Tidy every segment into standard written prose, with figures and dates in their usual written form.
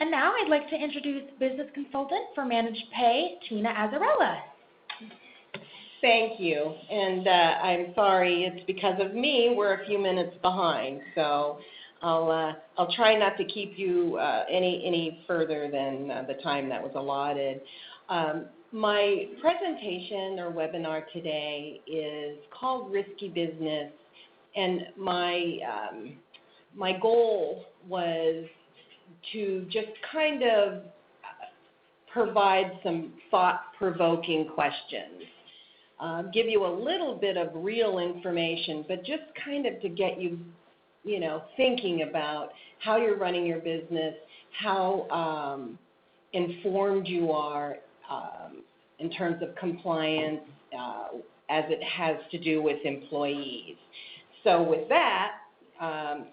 And now I'd like to introduce business consultant for Managed Pay, Tina Azzarella. Thank you, and I'm sorry it's because of me we're a few minutes behind, so I'll try not to keep you any further than the time that was allotted. My presentation or webinar today is called Risky Business, and my goal was to just kind of provide some thought-provoking questions. Give you a little bit of real information, but just kind of to get you, thinking about how you're running your business, how informed you are in terms of compliance as it has to do with employees. So with that,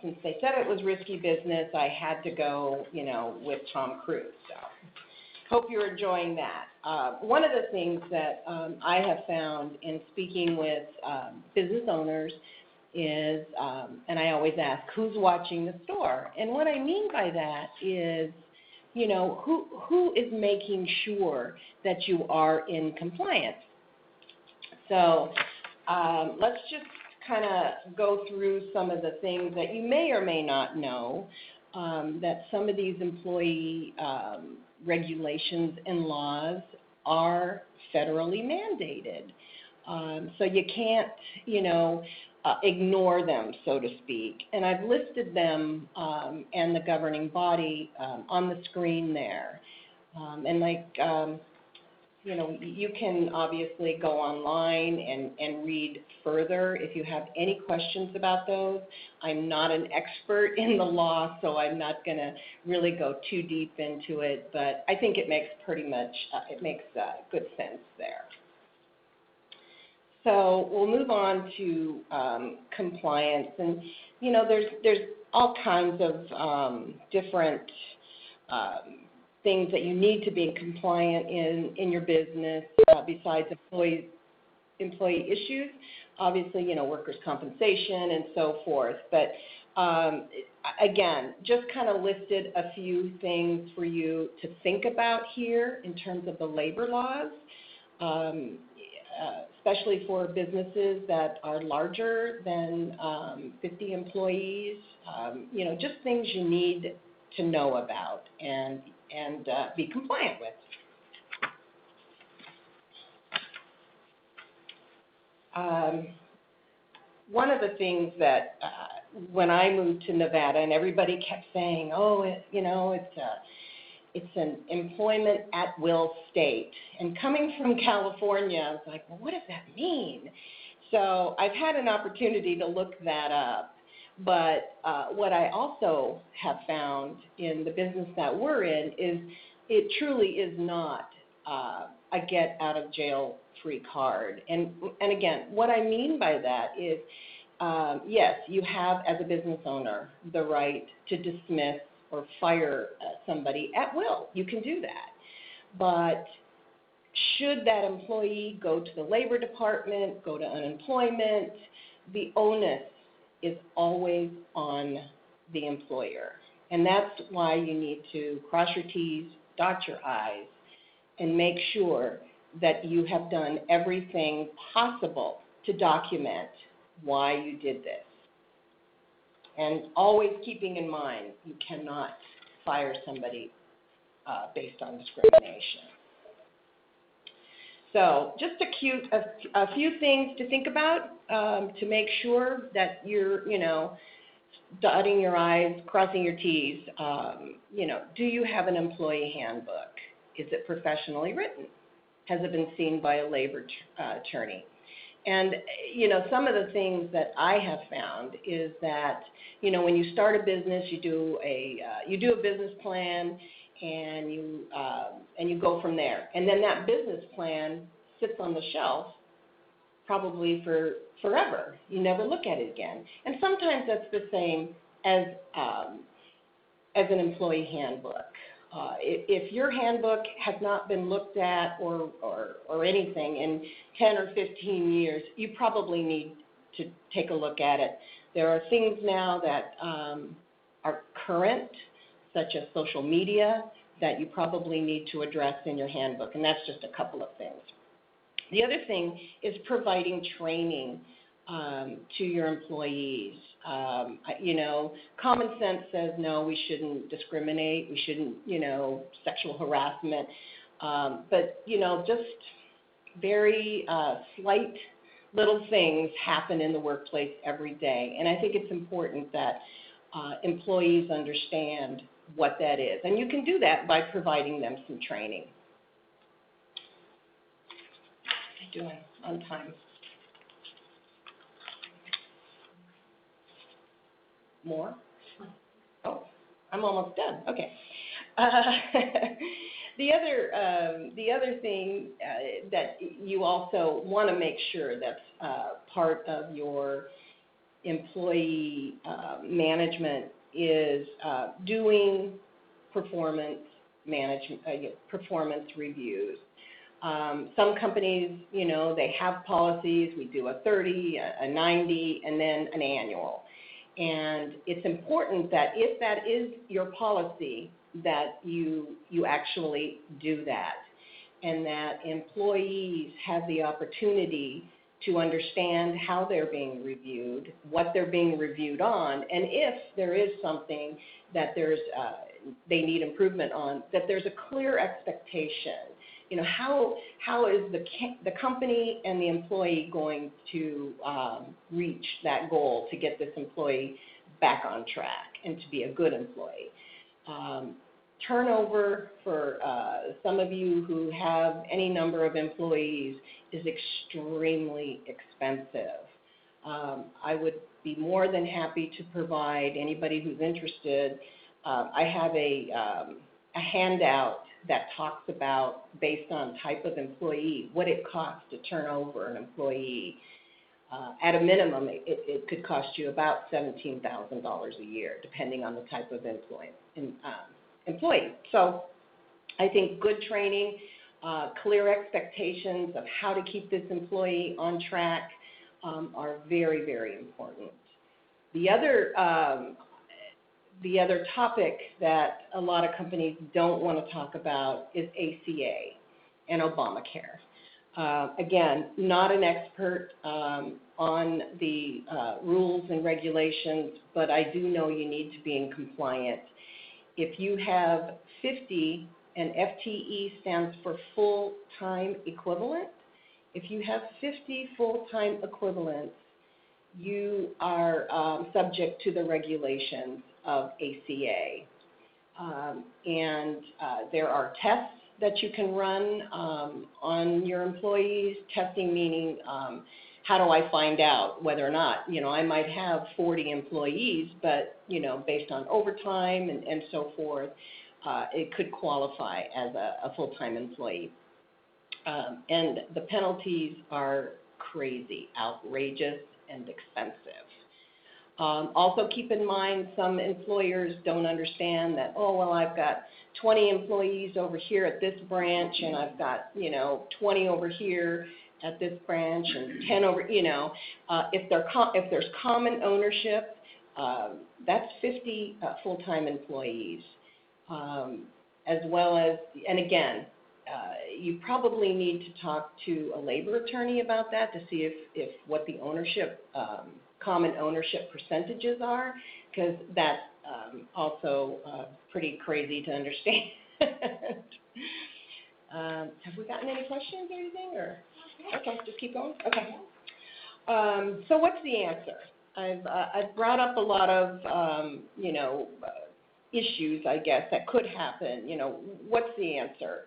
since they said it was risky business, I had to go, with Tom Cruise. So hope you're enjoying that. One of the things that I have found in speaking with business owners is, and I always ask, who's watching the store? And what I mean by that is, who is making sure that you are in compliance? So let's just kind of go through some of the things that you may or may not know, that some of these employee regulations and laws are federally mandated. So you can't, ignore them, so to speak. And I've listed them and the governing body on the screen there. You can obviously go online and read further if you have any questions about those. I'm not an expert in the law, so I'm not going to really go too deep into it, but I think it makes good sense there. So we'll move on to compliance, and there's all kinds of different things that you need to be compliant in your business besides employee issues, obviously, workers' compensation and so forth. But again, just kind of listed a few things for you to think about here in terms of the labor laws, especially for businesses that are larger than 50 employees, just things you need to know about and be compliant with. One of the things that when I moved to Nevada, and everybody kept saying, it's an employment at will state. And coming from California, I was like, well, what does that mean? So I've had an opportunity to look that up. But what I also have found in the business that we're in is it truly is not a get out of jail free card. And again, what I mean by that is, yes, you have as a business owner the right to dismiss or fire somebody at will. You can do that. But should that employee go to the Labor Department, go to unemployment, the onus is always on the employer. And that's why you need to cross your T's, dot your I's, and make sure that you have done everything possible to document why you did this. And always keeping in mind, you cannot fire somebody based on discrimination. So just a few things to think about to make sure that you're, dotting your I's, crossing your T's. Do you have an employee handbook? Is it professionally written? Has it been seen by a labor attorney? And, some of the things that I have found is that, when you start a business, you do a business plan, and you go from there. And then that business plan sits on the shelf probably for forever. You never look at it again. And sometimes that's the same as an employee handbook. If your handbook has not been looked at or anything in 10 or 15 years, you probably need to take a look at it. There are things now that are current, such as social media, that you probably need to address in your handbook, and that's just a couple of things. The other thing is providing training to your employees. Common sense says no, we shouldn't discriminate, we shouldn't, sexual harassment, but, just very slight little things happen in the workplace every day, and I think it's important that employees understand what that is, and you can do that by providing them some training. How am I doing on time? More? Oh, I'm almost done. Okay. The other thing that you also want to make sure that's part of your employee management is doing performance management, performance reviews. Some companies, they have policies. We do a 30, a 90, and then an annual. And it's important that if that is your policy, that you actually do that, and that employees have the opportunity to understand how they're being reviewed, what they're being reviewed on, and if there is something that they need improvement on, that there's a clear expectation. How is the company and the employee going to reach that goal to get this employee back on track and to be a good employee? Turnover for some of you who have any number of employees is extremely expensive. I would be more than happy to provide anybody who's interested. I have a handout that talks about, based on type of employee, what it costs to turn over an employee. At a minimum, it could cost you about $17,000 a year, depending on the type of employee. So I think good training, clear expectations of how to keep this employee on track are very, very important. The other topic that a lot of companies don't want to talk about is ACA and Obamacare. Again, not an expert on the rules and regulations, but I do know you need to be in compliance. If you have 50, and FTE stands for full-time equivalent, if you have 50 full-time equivalents, you are subject to the regulations of ACA. There are tests that you can run on your employees. Testing meaning, how do I find out whether or not, I might have 40 employees, but, based on overtime and so forth, it could qualify as a full-time employee. And the penalties are crazy, outrageous, and expensive. Also keep in mind, some employers don't understand that, I've got 20 employees over here at this branch, and I've got, 20 over here at this branch, and 10 over, if there's common ownership, that's 50 full-time employees, as well as, and again, you probably need to talk to a labor attorney about that to see if what the ownership, common ownership percentages are, because that's also pretty crazy to understand. Have we gotten any questions or anything? Or okay, just keep going. Okay. So what's the answer? I've brought up a lot of issues, I guess, that could happen. What's the answer?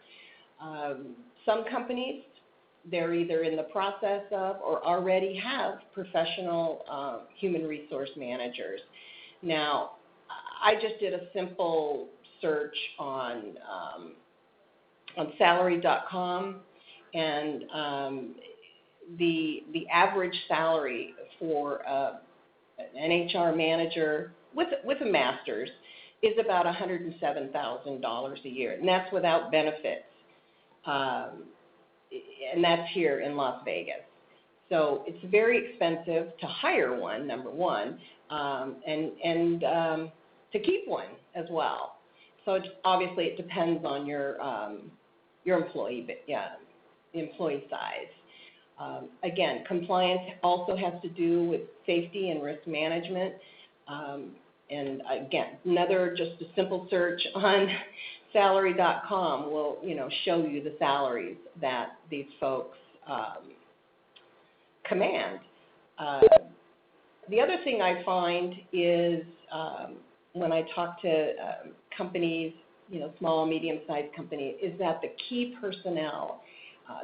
Some companies, they're either in the process of or already have professional human resource managers. Now, I just did a simple search on salary.com, and the average salary for an HR manager with a master's is about $107,000 a year, and that's without benefits. And that's here in Las Vegas. So it's very expensive to hire one, number one, and to keep one as well. So obviously it depends on your employee size. Again, compliance also has to do with safety and risk management. And again, just a simple search on salary.com will, show you the salaries that these folks command. The other thing I find is when I talk to companies, small, medium-sized companies, is that the key personnel,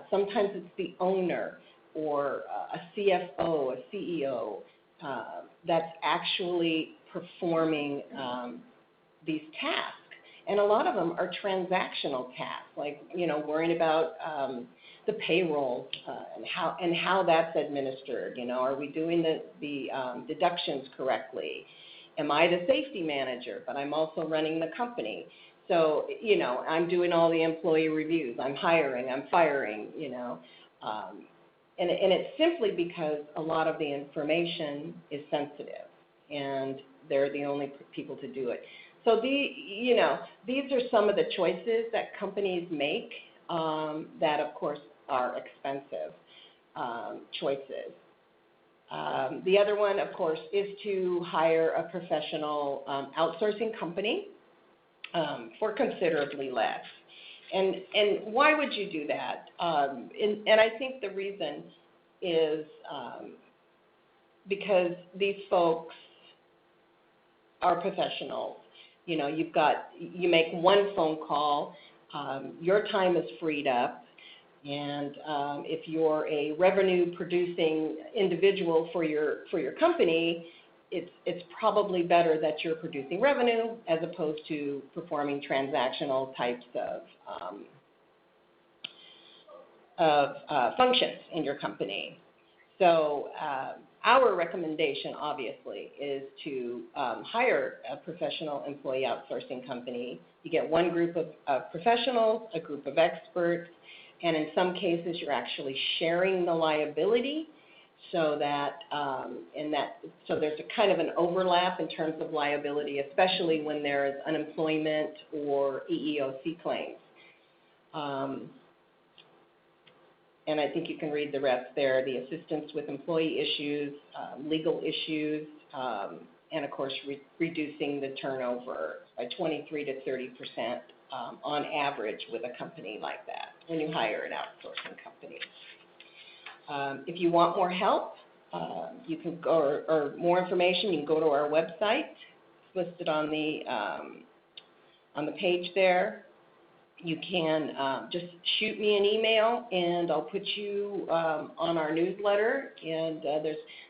sometimes it's the owner or a CFO, a CEO, that's actually performing these tasks. And a lot of them are transactional tasks, like, worrying about the payroll and how that's administered. Are we doing the deductions correctly? Am I the safety manager, but I'm also running the company? So, I'm doing all the employee reviews. I'm hiring, I'm firing, And it's simply because a lot of the information is sensitive, and they're the only people to do it. So these are some of the choices that companies make that, of course, are expensive choices. The other one, of course, is to hire a professional outsourcing company for considerably less. And why would you do that? And I think the reason is because these folks are professionals. You make one phone call, your time is freed up, and if you're a revenue-producing individual for your company, it's probably better that you're producing revenue as opposed to performing transactional types of functions in your company. So our recommendation, obviously, is to hire a professional employee outsourcing company. You get one group of professionals, a group of experts, and in some cases you're actually sharing the liability so that so there's a kind of an overlap in terms of liability, especially when there is unemployment or EEOC claims. And I think you can read the rest there, the assistance with employee issues, legal issues, and of course reducing the turnover by 23 to 30% on average with a company like that when you hire an outsourcing company. If you want more help, you can go, or more information, you can go to our website. It's listed on the page there. You can just shoot me an email, and I'll put you on our newsletter. And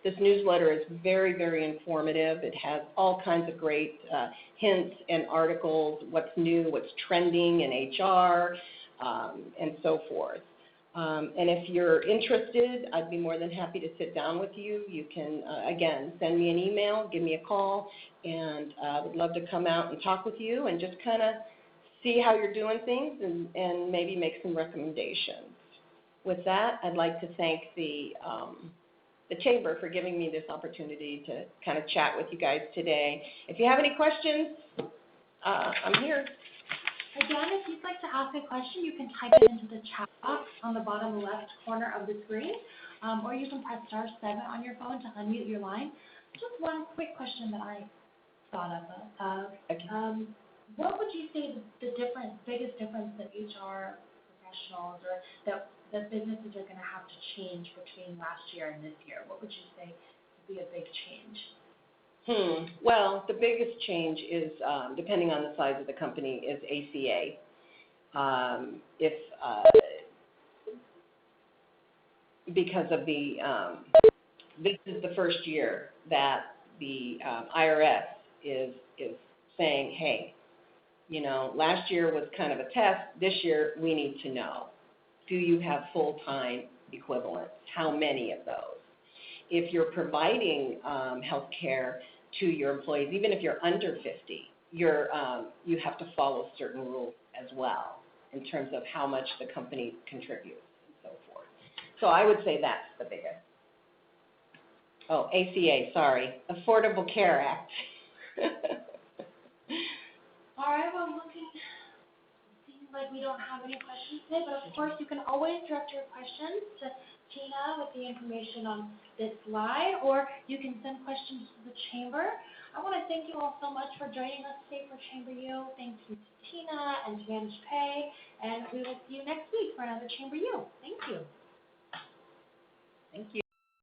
this newsletter is very, very informative. It has all kinds of great hints and articles, what's new, what's trending in HR, and so forth. And if you're interested, I'd be more than happy to sit down with you. You can, again, send me an email, give me a call, and I would love to come out and talk with you and just kind of see how you're doing things and maybe make some recommendations. With that, I'd like to thank the Chamber for giving me this opportunity to kind of chat with you guys today. If you have any questions, I'm here. Again, if you'd like to ask a question, you can type it into the chat box on the bottom left corner of the screen, or you can press *7 on your phone to unmute your line. Just one quick question that I thought of. Okay. What would you say the biggest difference that HR professionals or that businesses are going to have to change between last year and this year? What would you say would be a big change? Well, the biggest change is, depending on the size of the company, is ACA. Because of this is the first year that the IRS is saying, hey, last year was kind of a test. This year, we need to know. Do you have full-time equivalents? How many of those? If you're providing health care to your employees, even if you're under 50, you have to follow certain rules as well in terms of how much the company contributes and so forth. So I would say that's the biggest. Oh, ACA, sorry, Affordable Care Act. All right, well, looking like we don't have any questions today, but of course, you can always direct your questions to Tina with the information on this slide, or you can send questions to the Chamber. I want to thank you all so much for joining us today for Chamber U. Thank you to Tina and to Manage Pay, and we will see you next week for another Chamber U. Thank you. Thank you.